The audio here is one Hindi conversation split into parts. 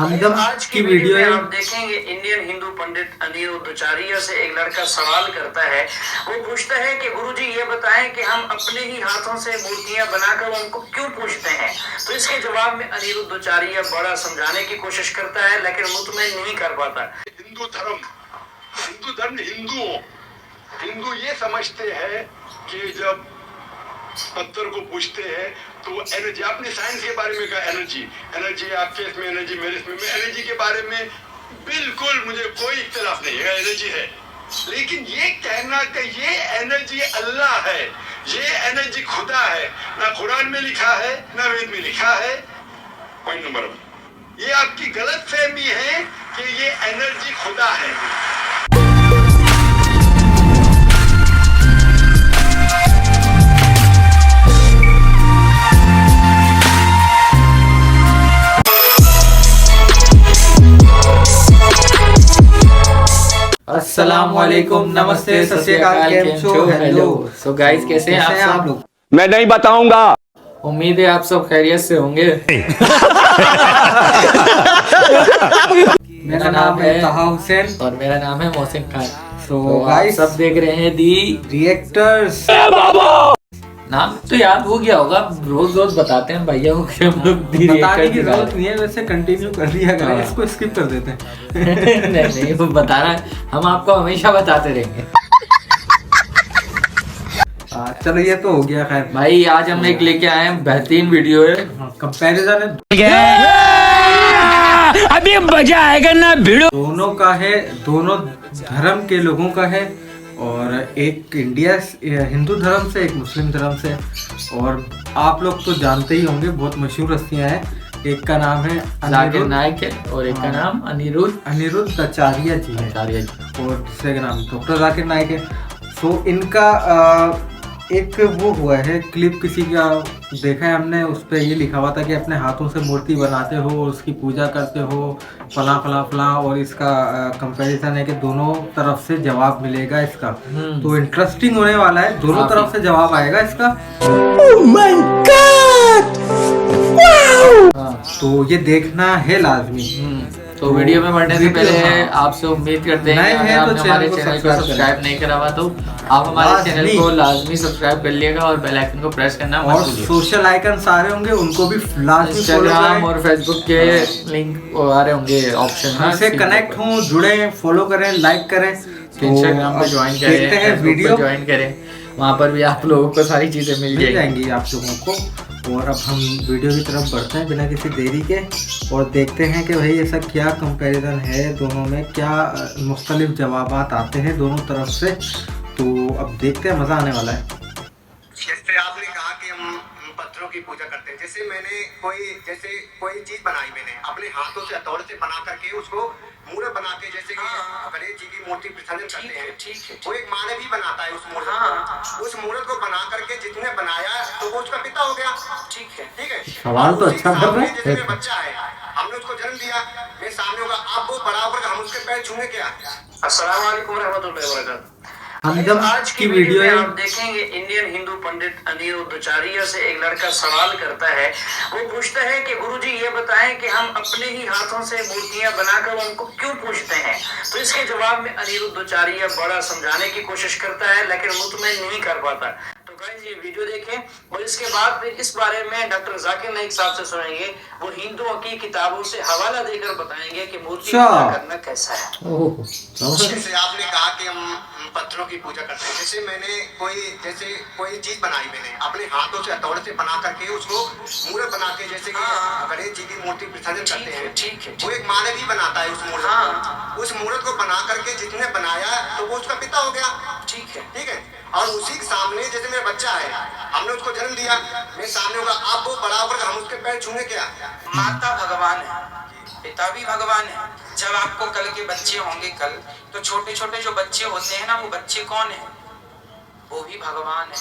हमदम आज की वीडियो में आप देखेंगे इंडियन हिंदू पंडित अनिरुद्धाचार्य से एक लड़का सवाल करता है। वो पूछता है कि गुरुजी ये बताएं कि हम अपने ही हाथों से मूर्तियां बनाकर उनको क्यों पूजते हैं। तो इसके जवाब में अनिरुद्धाचार्य बड़ा समझाने की कोशिश करता है, लेकिन मुतमईन नहीं कर पाता। हिंदू धर्म हिंदू ये समझते हैं कि जब पत्थर को पूछते हैं तो एनर्जी, आपने साइंस के बारे में कहा एनर्जी आपके इसमें एनर्जी, मेरे इसमें, एनर्जी के बारे में बिल्कुल मुझे कोई इख्तिलाफ नहीं है, एनर्जी है। लेकिन ये कहना कि ये एनर्जी अल्लाह है, ये एनर्जी खुदा है, ना कुरान में लिखा है ना वेद में लिखा है। पॉइंट नंबर 1, ये आपकी गलत फहमी है कि ये एनर्जी खुदा है। अस्सलामुअलैकुम, नमस्ते, सत श्री अकाल, केम छो, हेलो। सो गाइस, कैसे हैं आप लोग? मैं नहीं बताऊंगा। उम्मीद है आप सब खैरियत से होंगे। मेरा नाम है ताहा हुसैन और मेरा नाम है मोहसिन खान। तो आप गाइस सब देख रहे हैं दी रिएक्टर्स। नाम तो याद हो गया होगा, रोज रोज बताते हैं भैया को कि हम लोग दी बताने की रिएक्टर जरूरत नहीं है, वैसे कंटिन्यू कर दिया करें, हाँ। इसको स्किप कर देते हैं। नहीं वो बताना, हम आपको हमेशा बताते रहेंगे। चलो ये तो हो गया। खैर भाई आज हम एक लेके आए हैं, बेहतरीन वीडियो है। कंपैरिजन है, अभी मजा आएगा ना भिड़ो। दोनों का है, दोनों धर्म के लोगों का है, और एक इंडिया हिंदू धर्म से, एक मुस्लिम धर्म से। और आप लोग तो जानते ही होंगे, बहुत मशहूर हस्तियां हैं। एक का नाम है जाकिर नाइक है और एक का नाम अनिरुद्धाचार्य जी है, आचार्य जी। और दूसरे का नाम डॉक्टर जाकिर नाइक है। सो इनका एक वो हुआ है क्लिप, किसी का देखा है हमने, उस पर ये लिखा हुआ था कि अपने हाथों से मूर्ति बनाते हो और उसकी पूजा करते हो, फला फला फला। और इसका कंपैरिजन है कि दोनों तरफ से जवाब मिलेगा इसका। तो इंटरेस्टिंग होने वाला है, दोनों तरफ से जवाब आएगा इसका। Oh my God! हाँ। तो ये देखना है लाजमी। तो वीडियो में बढ़ने से पहले आपसे उम्मीद करते हैं कि अगर आपने हमारे चैनल को सब्सक्राइब नहीं करा हुआ तो आप हमारे चैनल को लाजमी सब्सक्राइब कर लिएगा और बेल आइकन को प्रेस करना मत और भूलिए। सोशल आइकन सारे होंगे, उनको भी लाजमी फॉलो इंस्टाग्राम करें और फेसबुक के लिंक आ रहे होंगे ऑप्शन, हमसे कनेक्ट हों, जुड़े, फॉलो करें, लाइक करें। तो इंस्टाग्राम पे ज्वाइन करें, देखते हैं वीडियो ज्वाइन करें, वहाँ पर भी आप लोगों को सारी चीजें मिल जाएंगी आप लोगों को। और अब हम वीडियो की तरफ बढ़ते हैं बिना किसी देरी के, और देखते हैं कि भाई ऐसा क्या कंपैरिजन है दोनों में, क्या मुख्तलिफ जवाब आते हैं दोनों तरफ से। तो अब देखते हैं, मज़ा आने वाला है। जैसे आपने कहा कि हम पत्थरों की पूजा करते हैं, जैसे मैंने कोई चीज बनाई, मैंने अपने हाथों से हथौड़े से बना करके उसको मूर्त बना के, जैसे कि गणेश जी की मूर्ति विसर्जन करते हैं, ठीक है, वो एक मानव ही बनाता है उस मूर्त को। उस मूर्त को बना करके जिसने बनाया तो वो उसका पिता हो गया, ठीक है। सवाल तो अच्छा कर रहे हैं। जैसे मेरा बच्चा है, हमने उसको जन्म दिया, मेरे सामने होगा, आप वो बड़ा होकर हम उसके पैर छूने क्या। अस्सलाम वालेकुम रहमतुल्लाहि व बरकातहू। हमदम आज की वीडियो में आप देखेंगे इंडियन हिंदू पंडित अनिरुद्धाचार्य से एक लड़का सवाल करता है। वो पूछता है कि गुरुजी ये बताएं कि हम अपने ही हाथों से मूर्तियां बनाकर उनको क्यों पूजते हैं। तो इसके जवाब में अनिरुद्धाचार्य बड़ा समझाने की कोशिश करता है, लेकिन मुतमईन नहीं कर पाता। तो गाइस ये वीडियो देखें और इसके बाद फिर इस बारे में डॉक्टर जाकिर नाइक साहब से सुनेंगे। वो हिंदुओं की किताबों से हवाला देकर बताएंगे कि मूर्ति पूजा करना कैसा है। जैसे आपने कहा कि हम पत्थरों की पूजा करते हैं, जैसे मैंने कोई चीज बनाई, मैंने अपने हाथों से हथौड़े से बना करके उसको मूर्त बना के, जैसे कि गणेश जी की मूर्ति विसर्जन करते हैं, ठीक है, वो एक मानव ही बनाता है उस मूर्त को। उस मूर्त को बना करके जिसने बनाया तो वो उसका पिता हो गया, ठीक है। और उसी के सामने जैसे मेरा बच्चा है, हमने उसको जन्म दिया, मेरे सामने होगा, आप वो बड़ा होकर हम उसके पैर छूने क्या। माता भगवान है, पिता भी भगवान है। जब आपको कल के बच्चे होंगे कल, तो छोटे छोटे जो बच्चे होते हैं ना, वो बच्चे कौन है? वो भी भगवान है।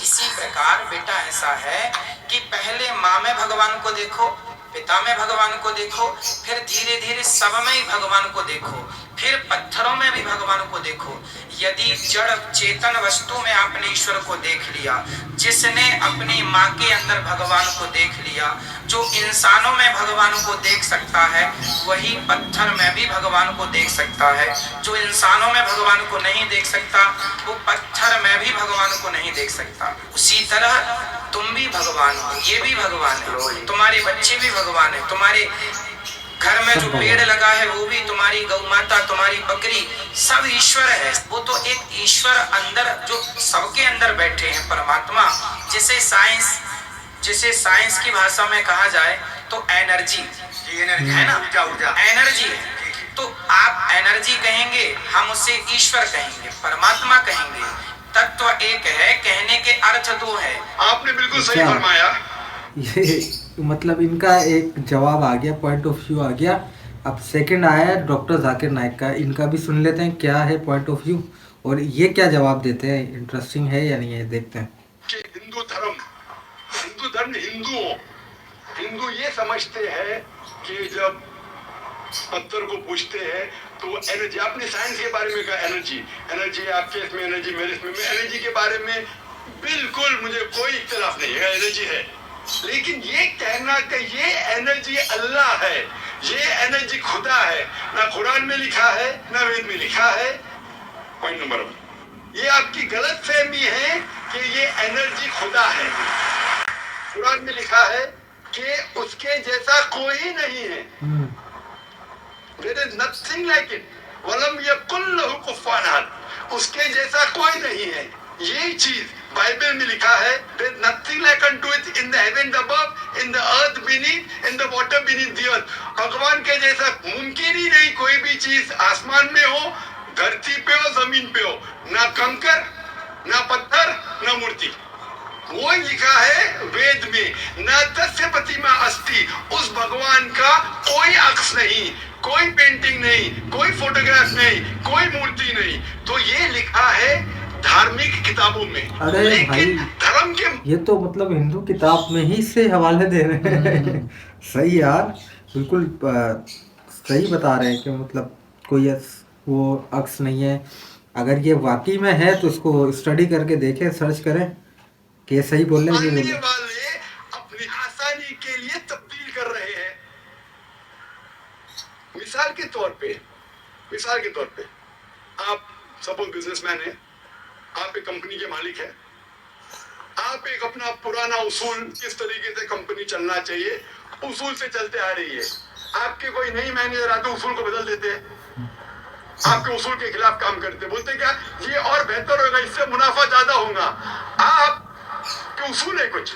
इसी प्रकार बेटा ऐसा है कि पहले माँ में भगवान को देखो, पिता में भगवान को देखो, फिर धीरे धीरे सब में ही भगवान को देखो। फिर पत्थरों में भी भगवान को देखो। यदि जड़ चेतन वस्तु में आपने ईश्वर को देख लिया, जिसने अपनी माँ के अंदर भगवान को देख लिया, जो इंसानों में भगवान को देख सकता है वही पत्थर में भी भगवान को देख सकता है। जो इंसानों में भगवान को नहीं देख सकता वो पत्थर में भी भगवान को नहीं देख सकता। उसी तरह तुम भी भगवान हो, ये भी भगवान है, तुम्हारे बच्चे भी भगवान है, तुम्हारे घर में जो पेड़ लगा है वो भी, तुम्हारी गौ माता, तुम्हारी बकरी, सब ईश्वर है। वो तो एक ईश्वर अंदर जो सबके अंदर बैठे हैं परमात्मा। जिसे साइंस की भाषा में कहा जाए तो एनर्जी है ना, एनर्जी है। तो आप एनर्जी कहेंगे, हम उसे ईश्वर कहेंगे, परमात्मा कहेंगे। तत्व एक है, कहने के अर्थ दो है। आपने बिल्कुल सही फरमाया। ये मतलब इनका एक जवाब आ गया, पॉइंट ऑफ व्यू आ गया। अब सेकंड आया है डॉक्टर जाकिर नाइक का, इनका भी सुन लेते हैं क्या है पॉइंट ऑफ व्यू और ये क्या जवाब देते हैं। इंटरेस्टिंग है या नहीं है, देखते हैं। कि हिंदू धर्म हिंदू ये समझते हैं कि जब पत्थर को पूछते हैं तो एनर्जी, आपने साइंस के बारे में कहा एनर्जी आपके इसमें एनर्जी, मेरे इसमें, मैं एनर्जी के बारे में बिल्कुल मुझे कोई इख्तिलाफ नहीं है, एनर्जी है। लेकिन ये कहना कि ये एनर्जी अल्लाह है, ये एनर्जी खुदा है, ना कुरान में लिखा है ना वेद में लिखा है। पॉइंट नंबर 1, ये आपकी गलत फहमी है कि ये एनर्जी खुदा है। कुरान में लिखा है कि उसके जैसा कोई नहीं है, There is nothing like it. वलम यकुल लहु कुफुवन अहद, उसके जैसा कोई नहीं है। यही चीज बाइबल में लिखा है, there is nothing like unto it in the heaven above, in the earth beneath, in the water beneath the earth. भगवान के जैसा मुमकिन ही नहीं कोई भी चीज, आसमान में हो, धरती पे हो, जमीन पे हो, ना कंकर, ना पत्थर, ना मूर्ति। वो लिखा है वेद में, न तस्य प्रतिमा अस्ति, उस भगवान का कोई अक्स नहीं, कोई पेंटिंग नहीं, कोई फोटोग्राफ नहीं, कोई मूर्ति नहीं। तो ये लिखा है धार्मिक किताबों में। अरे लेकिन धर्म के ये तो मतलब हिंदू किताब में ही से हवाले दे रहे हैं। सही यार, बिल्कुल सही बता रहे हैं कि मतलब कोई वो अक्स नहीं है। अगर ये वाकई में है तो इसको स्टडी करके देखें, सर्च करें कि ये सही बोल रहे हैं। वाले अपनी आसानी के लिए तब्दील कर रहे हैं। मिसाल के तौर पे आप सपोज बिजनेसमैन है, आप एक कंपनी के मालिक है, आप एक अपना पुराना उसूल, किस तरीके से कंपनी चलना चाहिए, उसूल से चलते आ रही है। आपके कोई नई मैनेजर आते उसूल को बदल देते हैं, आपके उसूल के खिलाफ काम करते, बोलते क्या ये और बेहतर होगा, इससे मुनाफा ज्यादा होगा। आपके उसूल है कुछ,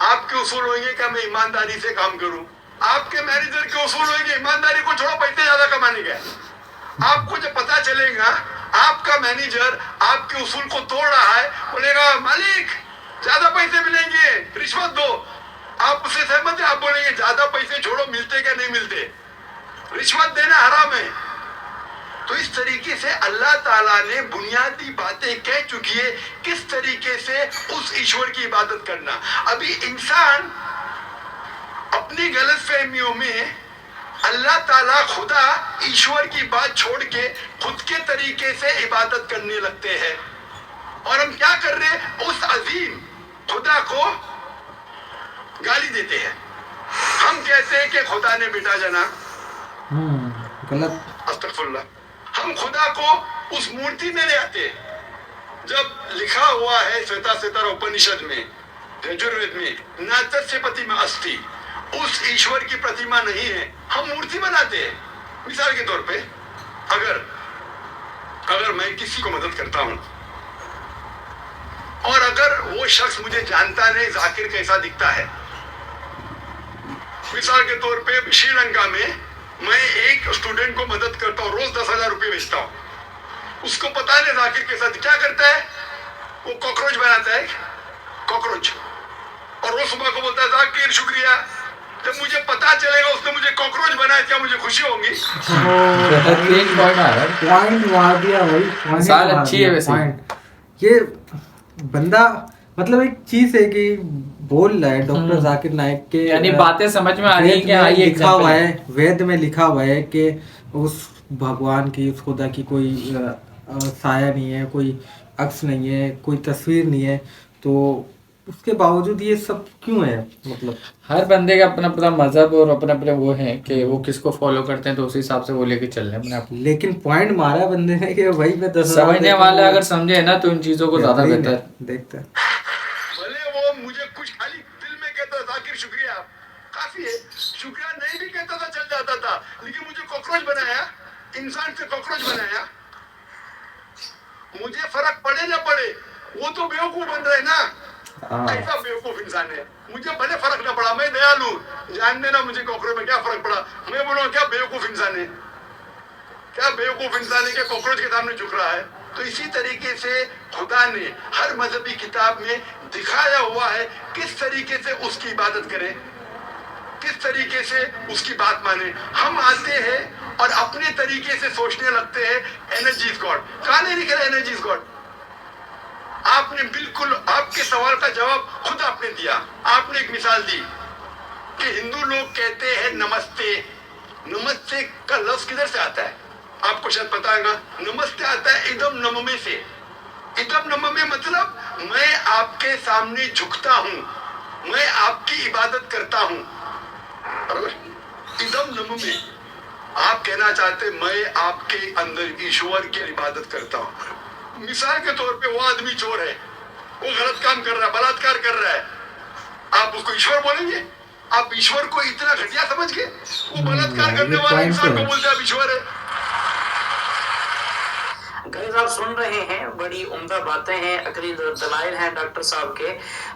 आपके उसूल होंगे क्या मैं ईमानदारी से काम करूं, आपके मैनेजर के उसूल होंगे ईमानदारी को छोड़ो पैसे ज्यादा कमाने के। आपको जब पता चलेगा आपका मैनेजर आपके उसूल को तोड़ रहा है, बोलेगा मालिक ज्यादा पैसे मिलेंगे, रिश्वत दो, आप उससे सहमत है, आप बोलेंगे ज्यादा पैसे छोड़ो, मिलते क्या नहीं मिलते, रिश्वत देना हराम है। तो इस तरीके से अल्लाह ताला ने बुनियादी बातें कह चुकी है किस तरीके से उस ईश्वर की इबादत करना। अभी इंसान अपनी गलतफहमियों में अल्लाह ताला खुदा ईश्वर की बात छोड़ के खुद के तरीके से इबादत करने लगते हैं। और हम क्या कर रहे हैं, उस अजीम खुदा को गाली देते हैं। हम कहते हैं कि खुदा ने बेटा जना, गलत, अस्तगफुरुल्लाह। हम खुदा को उस मूर्ति में ले आते हैं। जब लिखा हुआ है श्वेता उपनिषद में, यजुर्वेद में, न तस्य प्रतिमा अस्ति, उस ईश्वर की प्रतिमा नहीं है, हम मूर्ति बनाते हैं। मिसाल के तौर पे अगर मैं किसी को मदद करता हूं और अगर वो शख्स मुझे जानता नहीं जाकिर कैसा दिखता है, मिसाल के तौर पे श्रीलंका में मैं एक स्टूडेंट को मदद करता हूँ, रोज 10,000 रुपये भेजता हूँ, उसको पता नहीं जाकिर के साथ क्या करता है, वो कॉकरोच बनाता है, कॉकरोच, और रोज सुबह को बोलता है जाकिर शुक्रिया। जब मुझे पता चलेगा उसने मुझे कॉकरोच बनाया, क्या मुझे खुशी होगी? पॉइंट मार दिया भाई, साल अच्छी है वैसे। ये बंदा मतलब एक चीज है कि बोल रहा है डॉक्टर जाकिर नाइक के, यानी बातें समझ में आ रही है वेद कि हाँ, में ये लिखा हुआ example है, वेद में लिखा हुआ है कि उस भगवान की, उस खुदा की कोई साया नहीं है, कोई अक्स नहीं है, कोई तस्वीर नहीं है, तो उसके बावजूद ये सब क्यों है? मतलब हर बंदे का अपना अपना मजहब और अपने अपने वो है कि वो किसको फॉलो करते हैं, तो उसी हिसाब से वो लेके चल रहे हैं अपने आप। लेकिन पॉइंट मारा बंदे ने कि भाई मैं 10,000 समझने वाला अगर समझे ना तो इन चीजों को ज्यादा बेहतर देखता है। भले वो मुझे कुछ खाली दिल में कहता था जाकिर शुक्रिया काफी है, शुक्रिया नहीं भी कहता था चल जाता था, लेकिन मुझे कॉकरोच बनाया, इंसान से कॉकरोच बनाया। मुझे फर्क पड़े ना पड़े, वो तो बेवकूफ बन रहे ना, ऐसा बेवकूफ इंसान है। मुझे भले फर्क ना पड़ा, मैं दयालु, जान देना मुझे कॉकरोच में क्या फर्क पड़ा, मैं बोलूँ क्या बेवकूफ इंसान है, क्या बेवकूफ इंसान है कि कॉकरोच के सामने झुक रहा है। तो इसी तरीके से खुदा ने हर मजहबी किताब में दिखाया हुआ है किस तरीके से उसकी इबादत करें, किस तरीके से उसकी बात माने। हम आते हैं और अपने तरीके से सोचने लगते हैं एनर्जी इज गॉड। कहां नहीं लिखा एनर्जी इज गॉड? आपने बिल्कुल आपके सवाल का जवाब खुद आपने दिया। आपने एक मिसाल दी कि हिंदू लोग कहते हैं नमस्ते। नमस्ते का लफ्ज किधर से आता है आपको शायद पता होगा। नमस्ते आता है इदम नममे से। इदम नममे मतलब मैं आपके सामने झुकता हूं, मैं आपकी इबादत करता हूं। इदम नममे, आप कहना चाहते मैं आपके अंदर ईश्वर की इबादत करता हूं। मिसाल के तौर पे वो आदमी चोर है, वो गलत काम कर रहा है, बलात्कार कर रहा है, आप उसको ईश्वर बोलेंगे? आप ईश्वर को इतना घटिया समझ के वो बलात्कार करने वाले इंसान को बोलते हैं ईश्वर है? गाइस आप सुन रहे हैं, बड़ी उम्दा बातें हैं, अकली दलाइल हैं डॉक्टर साहब के।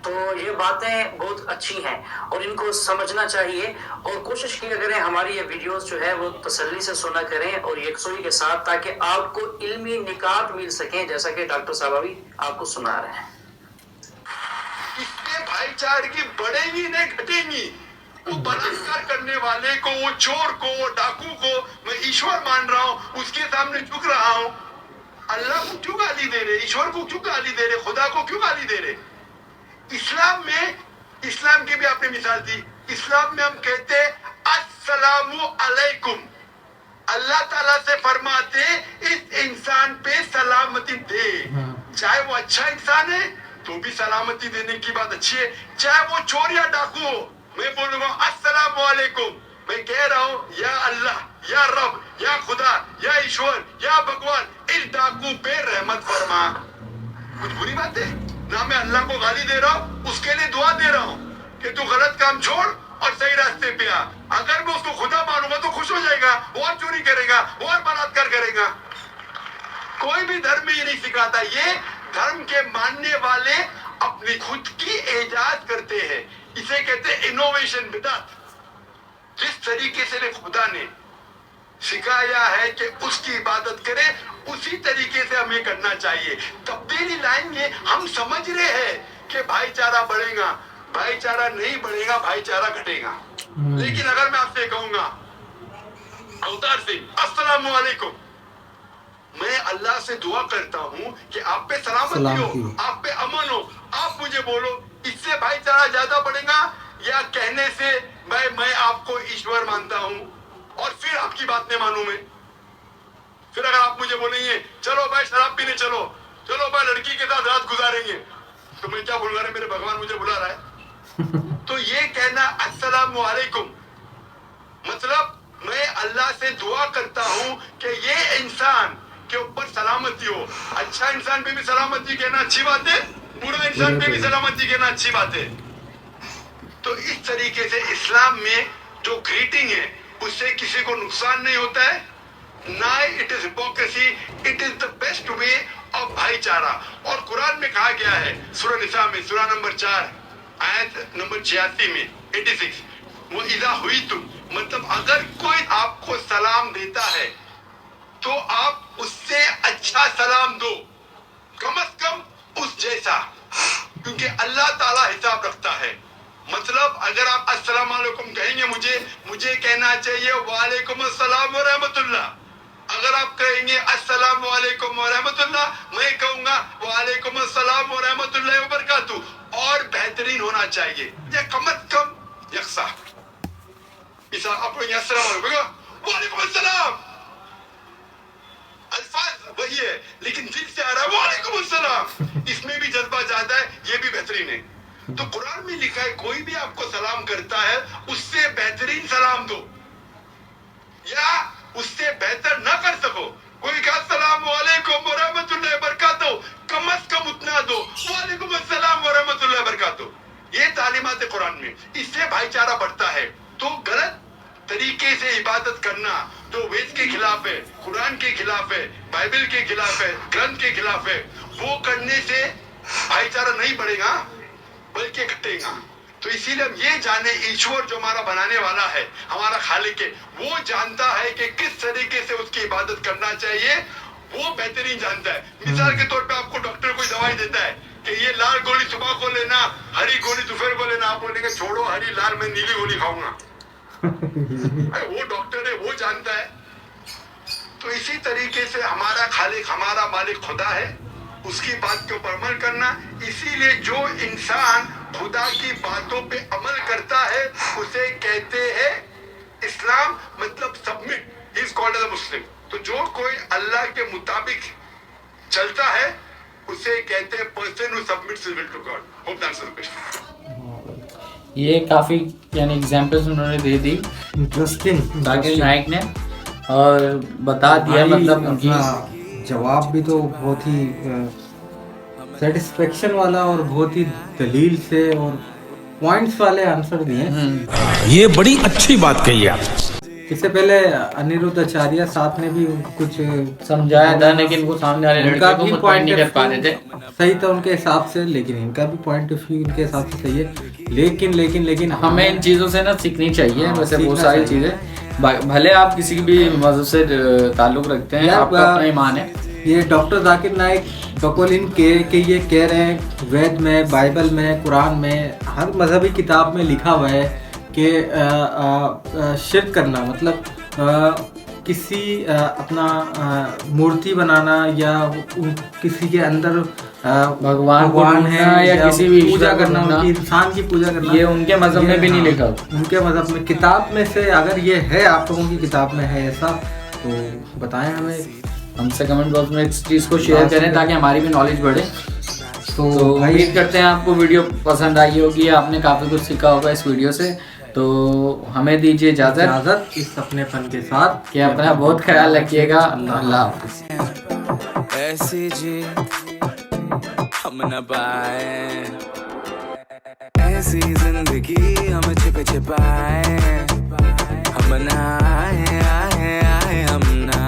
तो ये बातें बहुत अच्छी हैं और इनको समझना चाहिए और कोशिश की करें हमारी ये वीडियोस जो है वो तसल्ली से सुना करें और यकसुई के साथ, ताकि आपको इल्मी निकात मिल सके, जैसा कि डॉक्टर साहब अभी आपको सुना रहे हैं। इससे भाईचारगी बढ़ेगी नहीं घटेगी। वो बलात्कार करने वाले को, वो चोर को, वो डाकू को मैं ईश्वर मान रहा हूँ, उसके सामने झुक रहा हूँ। अल्लाह को क्यों गाली दे रहे, ईश्वर को क्यों गाली दे रहे, खुदा को क्यों गाली दे रहे? इस्लाम में, इस्लाम की भी आपने मिसाल दी, इस्लाम में हम कहते अस्सलामु अलैकुम। अल्लाह ताला से फरमाते इस इंसान पे सलामती दे। चाहे वो अच्छा इंसान है तो भी सलामती देने की बात अच्छी है, चाहे वो चोर या डाकू हो। मैं बोलूंगा अस्सलामु अलैकुम, मैं कह रहा हूँ या अल्लाह, या रब, या खुदा, या ईश्वर, या भगवान, इस डाकू पे रहमत फरमा। कुछ बुरी बात है ना? मैं अल्लाह को गाली दे रहा हूँ, उसके लिए दुआ दे रहा हूँ कि तू गलत काम छोड़ और सही रास्ते पे आ। अगर मैं उसको खुदा मानूंगा तो खुश हो जाएगा, और चोरी करेगा, और बलात्कार करेगा। कोई भी धर्म में ये नहीं सिखाता। ये धर्म के मानने वाले अपनी खुद की इजाद करते हैं, इसे कहते हैं इनोवेशन, बिदअत। जिस तरीके से खुदा ने सिखाया है कि उसकी इबादत करें, उसी तरीके से हमें करना चाहिए। तब्दीली लाएंगे। हम समझ रहे हैं कि भाईचारा बढ़ेगा, भाईचारा नहीं बढ़ेगा, भाईचारा घटेगा। लेकिन अगर मैं आपसे कहूंगा अवतार सिंह अस्सलाम वालेकुम, मैं अल्लाह से दुआ करता हूं कि आप पे सलामती हो, आप पे अमन हो, आप मुझे बोलो, इससे भाईचारा ज्यादा बढ़ेगा या कहने से मैं आपको ईश्वर मानता हूं और फिर आपकी बात नहीं मानूं मैं? फिर अगर आप मुझे बोलेंगे चलो भाई शराब पीने चलो, चलो भाई लड़की के साथ रात गुजारेंगे, तो मैं क्या बोलूंगा? मेरे भगवान मुझे बुला रहा है। तो ये कहना अस्सलाम वालेकुम मतलब मैं अल्लाह से दुआ करता हूं कि ये इंसान के ऊपर सलामती हो। अच्छा इंसान पे भी सलामती कहना अच्छी बात है, बुरा इंसान पे भी सलामती कहना अच्छी बात है। तो इस तरीके से इस्लाम में जो ग्रीटिंग है उससे किसी को नुकसान नहीं होता है, ना it is hypocrisy, it is the best way of भाईचारा। और कुरान में कहा गया है सूरह निसा में, सूरह नंबर 4 आयत नंबर 86 में 86, वो इज़ा हुई तुम मतलब अगर कोई आपको सलाम देता है तो आप उससे अच्छा सलाम दो, कम से कम उस जैसा, क्योंकि अल्लाह ताला हिसाब रखता है। मतलब अगर आप अस्सलाम वालेकुम कहेंगे, मुझे कहना चाहिए वालेकुम अस्सलाम व रहमतुल्लाह। अगर आप कहेंगे अस्सलाम वालेकुम व रहमतुल्लाह, मैं कहूंगा वालेकुम अस्सलाम व रहमतुल्लाह व बरकातुहू, और बेहतरीन होना चाहिए, या कम अज कम यकसा। इसा आपको अस्सलाम वालेकुम अस्सलाम, अल्फाज वही है लेकिन दिल से आ रहा है वालेकुम अस्सलाम, इसमें भी जज्बा ज्यादा है, ये भी बेहतरीन है। तो कुरान में लिखा है कोई भी आपको सलाम करता है उससे बेहतरीन सलाम दो, या उससे बेहतर ना कर सको, कोई कहा अस्सलाम वालेकुम व रहमतुल्लाहि व बरकातुहू, कम अज कम उतना दो, वालेकुम अस्सलाम व रहमतुल्लाहि व बरकातुहू। ये तालीमात है कुरान में, इससे भाईचारा बढ़ता है। तो गलत तरीके से इबादत करना जो वेद के खिलाफ है, कुरान के खिलाफ है, बाइबल के खिलाफ है, ग्रंथ के खिलाफ है, वो करने से भाईचारा नहीं बढ़ेगा बल्कि घटेगा। तो इसीलिए हम ये जाने ईश्वर जो हमारा बनाने वाला है, हमारा खालिक है, वो जानता है कि किस तरीके से उसकी इबादत करना चाहिए, वो बेहतरीन जानता है। मिसाल के तौर पे आपको डॉक्टर कोई दवाई देता है कि ये लाल गोली सुबह को लेना, हरी गोली दोपहर को लेना, आप बोलेंगे छोड़ो हरी लाल, मैं नीली गोली खाऊंगा। वो डॉक्टर है, वो जानता है। तो इसी तरीके से हमारा खालिक, हमारा मालिक खुदा है, उसकी बात के ऊपर अमल करना। इसीलिए जो इंसान खुदा की बातों पे अमल करता है उसे कहते हैं इस्लाम, मतलब submit, he is called as a Muslim. तो जो कोई अल्लाह के मुताबिक चलता है उसे कहते हैं person who submits his will to god. Hope that answers the question. ये काफी यानी एग्जांपल्स उन्होंने दे दी इंटरेस्टिंग जाकिर नाइक ने, और बता दिया मतलब उनकी जवाब भी तो बहुत ही सेटिस्फेक्शन वाला और बहुत ही दलील से और पॉइंट्स वाले आंसर दिए। ये बड़ी अच्छी बात कही आप। इससे पहले अनिरुद्ध आचार्य साहब ने भी कुछ समझाया था, लेकिन वो सामने वाले लड़के को मुतमईन नहीं कर पा रहे थे। सही था उनके हिसाब से, लेकिन इनका भी पॉइंट ऑफ व्यू इनके हिसाब से सही है। लेकिन हमें इन चीज़ों से ना सीखनी चाहिए। वैसे बहुत सारी चीज़ें, भले आप किसी भी मजहब से ताल्लुक रखते हैं, आपका अपना ईमान है। ये डॉक्टर जाकिर नाइक बकौल के ये कह रहे हैं वेद में, बाइबल में, कुरान में, हर मजहबी किताब में लिखा हुआ है कि शिर्क करना मतलब किसी अपना मूर्ति बनाना या किसी के अंदर भगवान है या किसी भी पूजा करना, उनकी इंसान की पूजा करना, ये उनके मजहब में भी नहीं लिखा। उनके मजहब में किताब में से अगर ये है, आप लोगों की किताब में है ऐसा, तो बताएं हमें, हमसे कमेंट बॉक्स में इस चीज़ को शेयर करें ताकि हमारी भी नॉलेज बढ़े। तो उम्मीद करते हैं आपको वीडियो पसंद आई होगी, आपने काफ़ी कुछ सीखा होगा इस वीडियो से। तो हमें दीजिए इजाज़त इस अपनेपन के साथ कि अपना बहुत ख्याल रखिएगा। अल्लाह हाफ़िज़। ऐसी जी हम न पाए, ऐसी जिंदगी हम छिपाए, हम ना आए हम ना